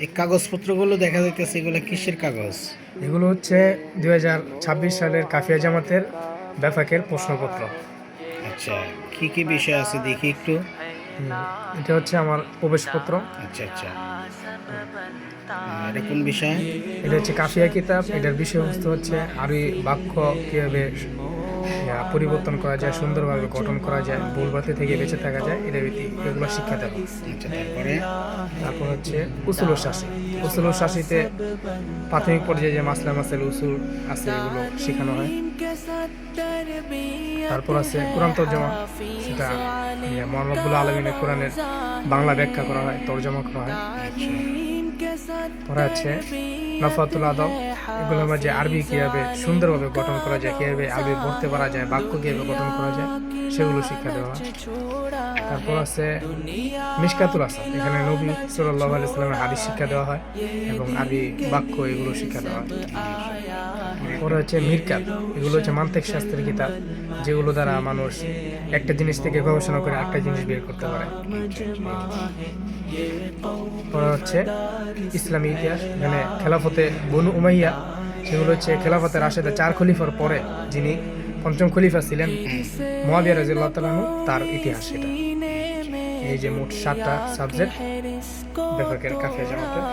এই কাগজপত্রগুলো দেখা যাইতেছে, এগুলো কিসের কাগজ? এগুলো হচ্ছে 2026 সালের কাফিয়া জামাতের ব্যাপকের প্রশ্নপত্র। আচ্ছা, কি কি বিষয় আছে দেখি একটু। এটা হচ্ছে আমার প্রবেশপত্র। আচ্ছা আচ্ছা, এটা কোন বিষয়? এটা হচ্ছে কাফিয়া কিতাব। এটার বিষয়বস্তু হচ্ছে আরবি বাক্য কীভাবে পরিবর্তন করা যায়, সুন্দরভাবে গঠন করা যায়, ভুলভ্রান্তি থেকে বেঁচে থাকা যায়, এগুলো শিক্ষা দেওয়া। আচ্ছা, তারপরে? তারপর হচ্ছে উসুল শাসি। উসুল শাসিতে প্রাথমিক পর্যায়ে যে মাসলা মাসাইল উসুল আছে এগুলো শেখানো হয়। তারপর আছে কোরআন তর্জমা, সেটা মহান রব্বুল আলমিনের কোরআনের বাংলা ব্যাখ্যা করা হয়, তর্জমা করা হয়। আচ্ছা পরে আছে নফাতুল আদব, এগুলোর মাঝে আরবি কীভাবে সুন্দরভাবে গঠন করা যায়, কীভাবে আরবি পড়তে পারা যায়, বাক্য কীভাবে গঠন করা যায়, সেগুলো শিক্ষা দেওয়া হয়। তারপর আছে মিশকাতুল আসাদ, এখানে নবী সাল্লাল্লাহু আলাইহি সাল্লামের হাদিস শিক্ষা দেওয়া হয় এবং আরবি বাক্য এগুলো শিক্ষা দেওয়া হয়। পরে হচ্ছে মিরকাত, এগুলো হচ্ছে মান্তিক শাস্ত্রের কিতাব, যেগুলো দ্বারা মানুষ একটা জিনিস থেকে গবেষণা করে একটা জিনিস বের করতে পারে। পরে হচ্ছে ইসলামী ইতিহাস, এখানে খেলাফতে বনু উমাইয়া, সেগুলো হচ্ছে খেলাফতে রাশেদা 4 খলিফার পরে যিনি পঞ্চম খলিফা ছিলেন মুয়াবিয়া রাদিয়াল্লাহু তাআলা আনহু, তার ইতিহাস এটা। এই যে মোট 7টা সাবজেক্ট ব্যাপকের কাফিয়া জামাতের।